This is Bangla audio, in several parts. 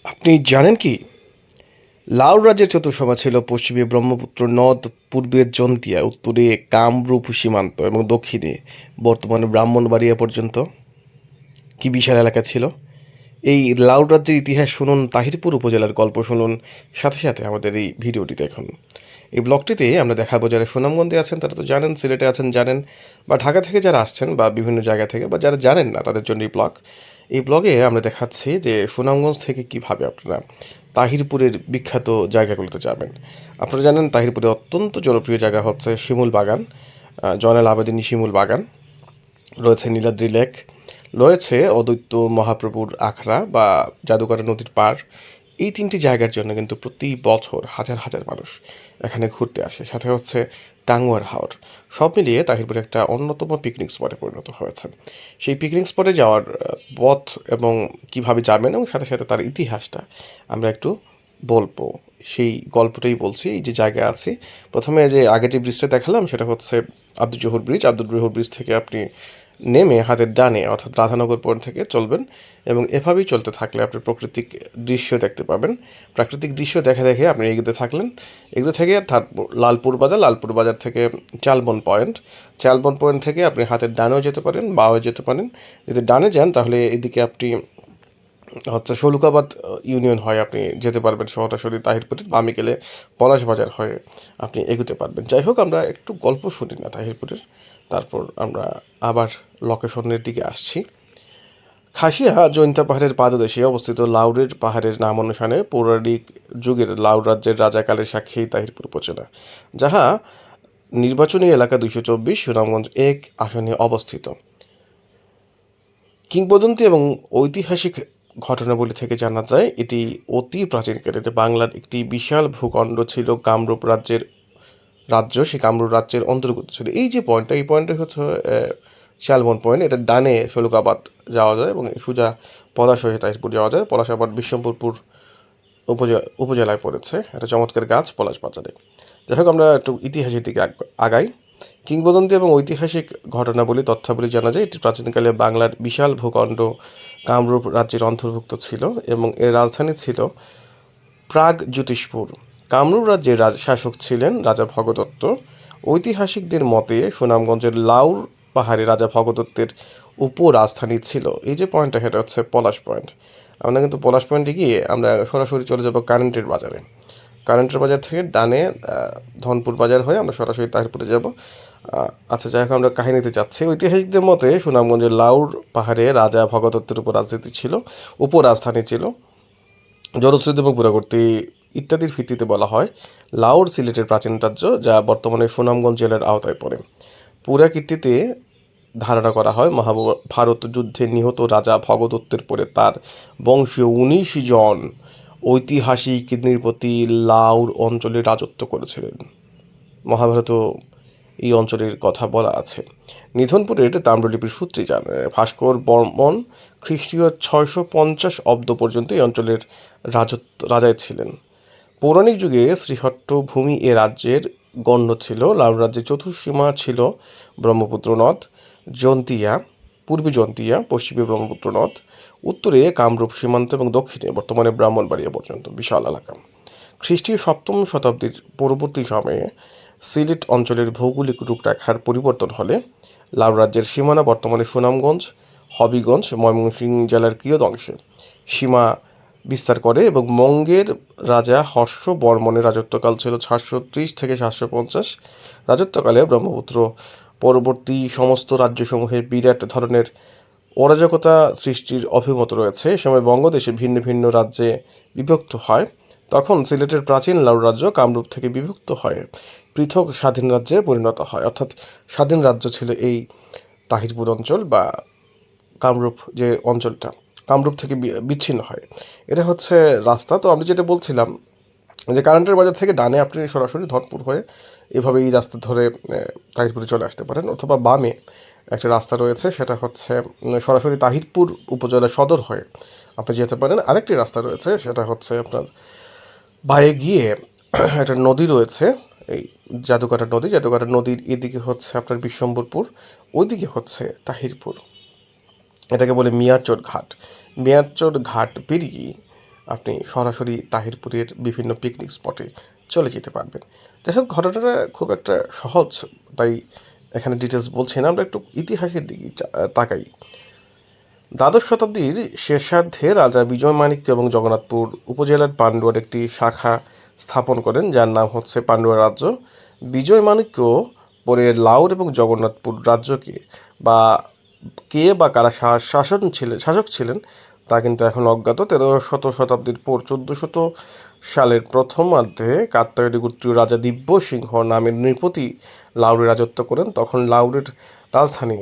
আপনি জানেন কি লাউর রাজ্যের চতুর্সভা ছিল পশ্চিমে ব্রহ্মপুত্র নদ, পূর্বে জন্তিয়া, উত্তরে কামরূপ সীমান্ত এবং দক্ষিণে বর্তমানে ব্রাহ্মণবাড়িয়া পর্যন্ত। কি বিশাল এলাকা ছিল! এই লাউর রাজ্যের ইতিহাস শুনুন, তাহিরপুর উপজেলার গল্প শুনুন, সাথে সাথে আমাদের এই ভিডিওটি দেখুন। এই ব্লগটিতে আমরা দেখাবো যারা সুনামগঞ্জে আছেন তারা তো জানেন, সিলেটে আছেন জানেন, বা ঢাকা থেকে যারা আসছেন বা বিভিন্ন জায়গা থেকে বা যারা জানেন না তাদের জন্য এই ব্লগ। এই ব্লগে আমরা দেখাচ্ছি যে সুনামগঞ্জ থেকে কিভাবে আপনারা তাহিরপুরের বিখ্যাত জায়গাগুলোতে যাবেন। আপনারা জানেন তাহিরপুরে অত্যন্ত জনপ্রিয় জায়গা হচ্ছে শিমুল বাগান, জয়নাল আবেদিনী শিমুল বাগান, রয়েছে নীলাদ্রি লেক, রয়েছে অদ্বৈত মহাপ্রভুর আখড়া বা জাদুঘর নদীর পাড়। এই তিনটি জায়গার জন্য কিন্তু প্রতি বছর হাজার হাজার মানুষ এখানে ঘুরতে আসে। সাথে হচ্ছে টাঙ্গুয়ার হাওর। সব মিলিয়ে তাহিরপুর একটা অন্যতম পিকনিক স্পটে পরিণত হয়েছে। সেই পিকনিক স্পটে যাওয়ার পথ এবং কিভাবে যাবেন এবং সাথে সাথে তার ইতিহাসটা আমরা একটু বলবো। সেই গল্পটাই বলছি। এই যে জায়গা আছে, প্রথমে যে আগে যে ব্রিজটা দেখালাম সেটা হচ্ছে আব্দুল জহুর ব্রিজ। আব্দুল জহুর ব্রিজ থেকে আপনি নেমে হাতের ডানে অর্থাৎ রাধানগর পয়েন্ট থেকে চলবেন এবং এভাবেই চলতে থাকলে আপনি প্রাকৃতিক দৃশ্য দেখতে পাবেন। প্রাকৃতিক দৃশ্য দেখে দেখে আপনি এগোতে থাকলেন, এগুলো থেকে লালপুর বাজার, লালপুর বাজার থেকে চালবন পয়েন্ট, চালবন পয়েন্ট থেকে আপনি হাতের ডানেও যেতে পারেন, বাঁও যেতে পারেন। যদি ডানে যান তাহলে এদিকে আপনি হচ্ছে শলুকাবাদ ইউনিয়ন হয়, আপনি যেতে পারবেন সরাসরি তাহিরপুরের। বামে গেলে পলাশ বাজার হয়ে আপনি এগোতে পারবেন। যাই হোক, আমরা একটু গল্প শুনি না তাহিরপুরের, তারপর আমরা আবার লোকেশনের দিকে আসছি। খাসিয়া জৈন্তা পাহাড়ের পাদদেশে অবস্থিত লাউরের পাহাড়ের নাম অনুসারে পৌরাণিক যুগের লাউর রাজ্যের রাজাকালের সাক্ষী তাহিরপুর উপজেলা, যাহা নির্বাচনী এলাকা 224 সুনামগঞ্জ 1 আসনে অবস্থিত। কিংবদন্তি এবং ঐতিহাসিক ঘটনাবলী থেকে জানা যায় এটি অতি প্রাচীনকালের বাংলার একটি বিশাল ভূখণ্ড ছিল। কামরূপ রাজ্যের সেই কামরূপ রাজ্যের অন্তর্গত ছিল। এই যে পয়েন্টটা, এই পয়েন্টটা হচ্ছে শালবন পয়েন্ট। এটা ডানে শৈলকাবাদ যাওয়া যায় এবং সোজা পলাশ হয়ে তাহিরপুর যাওয়া যায়। পলাশ আবার বিশ্বম্ভরপুর উপজেলায় পড়েছে। একটা চমৎকার গাছ পলাশ বাজারে। যাই হোক, আমরা একটু ইতিহাসের দিকে আগাই। কিংবদন্তি এবং ঐতিহাসিক ঘটনাবলী তথ্যাবলী জানা যায় এটি প্রাচীনকালে বাংলার বিশাল ভূখণ্ড কামরূপ রাজ্যের অন্তর্ভুক্ত ছিল এবং এর রাজধানী ছিল প্রাগ জ্যোতিষপুর। কামরূপ রাজ্যের শাসক ছিলেন রাজা ভগদত্ত। ঐতিহাসিকদের মতে সুনামগঞ্জের লাউর পাহাড়ে রাজা ভগদত্তের উপরাজধানী ছিল। এই যে পয়েন্টটা, সেটা হচ্ছে পলাশ পয়েন্ট। আমরা কিন্তু পলাশ পয়েন্টে গিয়ে আমরা সরাসরি চলে যাব কারেন্টের বাজারে। কারেন্টের বাজার থেকে ডানে ধনপুর বাজার হয়ে আমরা সরাসরি তাহিরপুরে যাব। আচ্ছা, যাই হোক, আমরা কাহিনীতে যাচ্ছি। ঐতিহাসিকদের মতে সুনামগঞ্জের লাউর পাহাড়ে রাজা ভগদত্তের উপরাজধানী ছিল। জলশ্রুতি এবং পুরাকীর্তি ইত্যাদির ভিত্তিতে বলা হয় লাউর সিলেটের প্রাচীন রাজ্য, যা বর্তমানে সুনামগঞ্জ জেলার আওতায় পড়ে। পুরাকীর্তিতে ধারণা করা হয় মহাভারত যুদ্ধে নিহত রাজা ভগদত্তের পরে তার বংশীয় 19 জন ঐতিহাসিক নৃপতি লাউর অঞ্চলে রাজত্ব করেছিলেন। মহাভারত এই অঞ্চলের কথা বলা আছে। নিধনপুরের তাম্রলিপির সূত্রে ভাস্কর বর্মন খ্রিস্টীয় 650 অব্দ পর্যন্ত এই অঞ্চলের রাজায় ছিলেন। পৌরাণিক যুগে শ্রীহট্ট ভূমি এ রাজ্যের গণ্য ছিল। লাউ রাজ্যের চতুর্সীমা ছিল ব্রহ্মপুত্র নদ, জন্তিয়া, পূর্বে জন্তিয়া, পশ্চিমে ব্রহ্মপুত্র নদ, উত্তরে কামরূপ সীমান্ত এবং দক্ষিণে বর্তমানে ব্রাহ্মণবাড়িয়া পর্যন্ত বিশাল এলাকা। খ্রিস্টীয় 7ম শতাব্দীর পরবর্তী সময়ে সিলেট অঞ্চলের ভৌগোলিক রূপরেখার পরিবর্তন হলে লাউ রাজ্যের সীমানা বর্তমানে সুনামগঞ্জ, হবিগঞ্জ, ময়মনসিংহ জেলার কিয়দংশে সীমা বিস্তার করে এবং মঙ্গের রাজা হর্ষ বর্মনের রাজত্বকাল ছিল 730 থেকে 750। রাজত্বকালে ব্রহ্মপুত্র পরবর্তী সমস্ত রাজ্যসমূহে বিরাট ধরনের অরাজকতা সৃষ্টির অভিমত রয়েছে। এ সময় বঙ্গদেশে ভিন্ন ভিন্ন রাজ্যে বিভক্ত হয়। তখন সিলেটের প্রাচীন লাউর রাজ্য কামরূপ থেকে বিভক্ত হয়ে পৃথক স্বাধীন রাজ্যে পরিণত হয়। অর্থাৎ স্বাধীন রাজ্য ছিল এই তাহিরপুর অঞ্চল বা কামরূপ যে অঞ্চলটা, কামরূপ থেকে বিচ্ছিন্ন হয়। এটা হচ্ছে রাস্তা। তো আমি যেটা বলছিলাম যে কারেন্টের বাজার থেকে ডানে আপনি সরাসরি ধনপুর হয়ে এভাবে এই রাস্তা ধরে তাহিরপুরে চলে আসতে পারেন, অথবা বামে একটা রাস্তা রয়েছে, সেটা হচ্ছে সরাসরি তাহিরপুর উপজেলা সদর হয়ে আপনি যেতে পারেন। আরেকটি রাস্তা রয়েছে, সেটা হচ্ছে আপনার বাইরে গিয়ে একটা নদী রয়েছে, এই জাদুকাটা নদীর এদিকে হচ্ছে আপনার বিশ্বম্বরপুর, ওইদিকে হচ্ছে তাহিরপুর। এটাকে বলে মিয়ারচর ঘাট। মিয়ারচর ঘাট পেরিয়ে আপনি সরাসরি তাহিরপুরের বিভিন্ন পিকনিক স্পটে চলে যেতে পারবেন। যাই হোক, ঘটনাটা খুব একটা সহজ, তাই এখানে ডিটেলস বলছি না, আমরা একটু ইতিহাসের দিকে তাকাই। দ্বাদশ শতাব্দীর শেষার্ধে রাজা বিজয়মাণিক্য এবং জগন্নাথপুর উপজেলার পান্ডুয়ার একটি শাখা স্থাপন করেন, যার নাম হচ্ছে পান্ডুয়া রাজ্য। বিজয়মাণিক্য পরে লাউর এবং জগন্নাথপুর রাজ্যকে বা কারা শাসক ছিলেন তা কিন্তু এখন অজ্ঞাত। 13শত শতাব্দীর পর 1400 সালের প্রথমার্ধে কাত্যায়নী গোত্রীয় রাজা দিব্য সিংহ নামের নৃপতি লাউরে রাজত্ব করেন। তখন লাউরের রাজধানী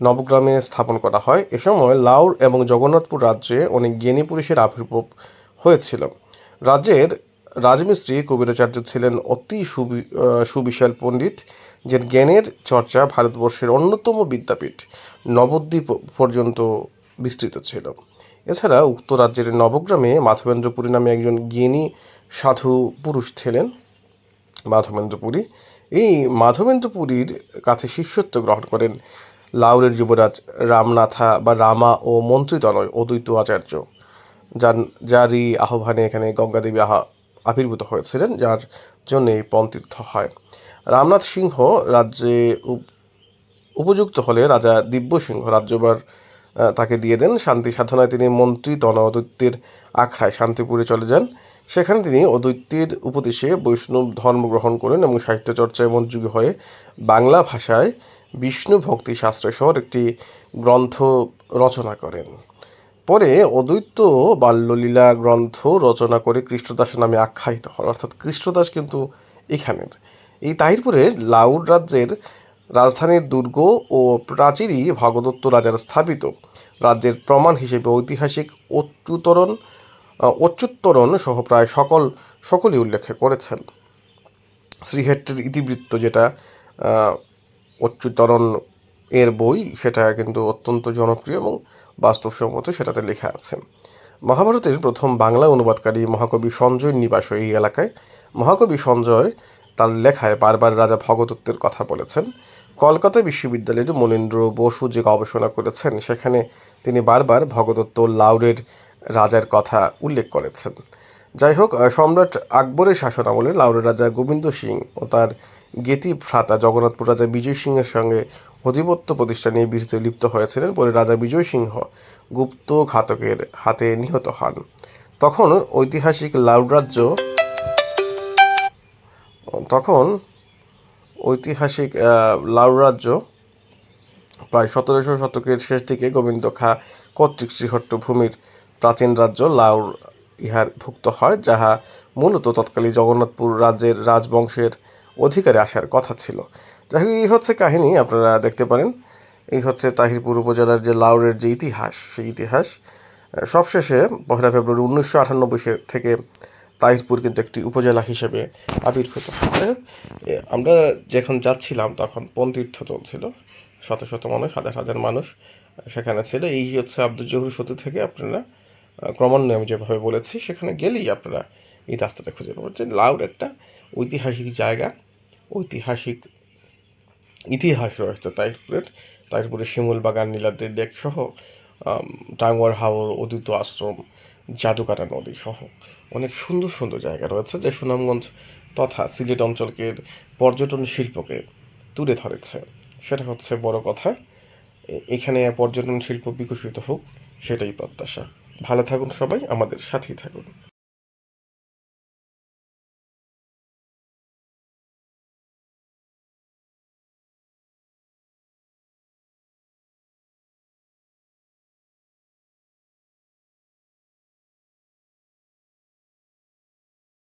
নবগ্রামে স্থাপন করা হয়। এ সময় লাউর এবং জগন্নাথপুর রাজ্যে অনেক জ্ঞানী পুরুষের আবির্ভাব হয়েছিল। রাজ্যের রাজমিস্ত্রি কবিরাচার্য ছিলেন অতি সুবিশাল পণ্ডিত, যে জ্ঞানের চর্চা ভারতবর্ষের অন্যতম বিদ্যাপীঠ নবদ্বীপ পর্যন্ত বিস্তৃত ছিল। এছাড়া উক্ত রাজ্যের নবগ্রামে মাধবেন্দ্রপুরী নামে একজন জ্ঞানী সাধু পুরুষ ছিলেন, মাধবেন্দ্রপুরী। এই মাধবেন্দ্রপুরীর কাছে শিষ্যত্ব গ্রহণ করেন লাউরের যুবরাজ রামনাথা বা রামা ও মন্ত্রীতনয় অদ্বৈত আচার্য, যারই আহ্বানে এখানে গঙ্গাদেবী আবির্ভূত হয়েছিলেন, যার জন্য এই পন্তীর্থ হয়। রামনাথ সিংহ রাজ্যে উপযুক্ত হলে রাজা দিব্যসিংহ রাজ্যভার তাকে দিয়ে দেন। শান্তি সাধনায় তিনি মন্ত্রী অদ্বৈতের আখড়ায় শান্তিপুরে চলে যান। সেখানে তিনি অদ্বৈতের উপদেশে বৈষ্ণব ধর্ম গ্রহণ করেন এবং সাহিত্য চর্চায় মনোযোগী হয়ে বাংলা ভাষায় বিষ্ণু ভক্তি শাস্ত্রসহ একটি গ্রন্থ রচনা করেন। পরে অদ্বৈত বাল্যলীলা গ্রন্থ রচনা করে কৃষ্ণদাস নামে আখ্যায়িত হন। অর্থাৎ কৃষ্ণদাস কিন্তু এখানের। এই তাহিরপুরের লাউর রাজ্যের রাজধানীর দুর্গ ও প্রাচীরই ভগদত্ত রাজার স্থাপিত। রাজ্যের প্রমাণ হিসেবে ঐতিহাসিক অচ্যুত্তরণ সহ প্রায় সকলেই উল্লেখ করেছেন। শ্রীক্ষেত্রের ইতিবৃত্ত, যেটা অচ্যুতরণ এর বই, সেটা কিন্তু অত্যন্ত জনপ্রিয় এবং বাস্তবসম্মত, সেটাতে লেখা আছে। মহাভারতের প্রথম বাংলা অনুবাদকারী মহাকবি সঞ্জয়ের নিবাস এই এলাকায়। মহাকবি সঞ্জয় তার লেখায় বারবার রাজা ভগদত্তের কথা বলেছেন। কলকাতা বিশ্ববিদ্যালয়ের মনীন্দ্র বসু যে গবেষণা করেছেন, সেখানে তিনি বারবার ভগদত্ত লাউরের রাজার কথা উল্লেখ করেছেন। যাই হোক, সম্রাট আকবরের শাসন আমলে লাউরের রাজা গোবিন্দ সিং ও তার জ্ঞেতি ভ্রাতা জগন্নাথপুর রাজা বিজয় সিংহের সঙ্গে আধিপত্য প্রতিষ্ঠা নিয়ে বিরোধে লিপ্ত হয়েছিলেন। পরে রাজা বিজয় সিংহ গুপ্ত ঘাতকের হাতে নিহত হন। তখন ঐতিহাসিক লাউর রাজ্য প্রায় 1700 শতকের শেষ দিকে গোবিন্দ খাঁ কর্তৃক শ্রীহট্ট ভূমির প্রাচীন রাজ্য লাউর ইহার ভুক্ত হয়, যাহা মূলত তৎকালীন জগন্নাথপুর রাজ্যের রাজবংশের অধিকারে আসার কথা ছিল। যাই হোক, এই হচ্ছে কাহিনী, আপনারা দেখতে পারেন। এই হচ্ছে তাহিরপুর উপজেলার যে লাউরের যে ইতিহাস, সেই ইতিহাস। সবশেষে 1 ফেব্রুয়ারি 1998 থেকে তাহিরপুর কিন্তু একটি উপজেলা হিসেবে আবির্ভূত হয়। আমরা যখন যাচ্ছিলাম তখন পন্তীর্থ চলছিল, শত শত মানুষ, হাজার হাজার মানুষ সেখানে ছিল। এই হচ্ছে আব্দুল জহুর সেতু থেকে আপনারা ক্রমান্বয়ে আমি যেভাবে বলেছি সেখানে গেলেই আপনারা এই রাস্তাটা খুঁজে পাবেন। যে লাউর একটা ঐতিহাসিক জায়গা, ঐতিহাসিক ইতিহাস রয়েছে তাহিরপুরের শিমুল বাগান, নীলাদ্রির লেক সহ টাঙ্গুয়ার হাওর, অদ্বৈত আশ্রম, জাদুকাটা নদী সহ অনেক সুন্দর সুন্দর জায়গা রয়েছে, যে সুনামগঞ্জ তথা সিলেট অঞ্চলকে পর্যটন শিল্পকে তুলে ধরেছে। সেটা হচ্ছে বড় কথা। এখানে পর্যটন শিল্প বিকশিত হোক, সেটাই প্রত্যাশা। ভালো থাকুন সবাই, আমাদের সাথেই থাকুন।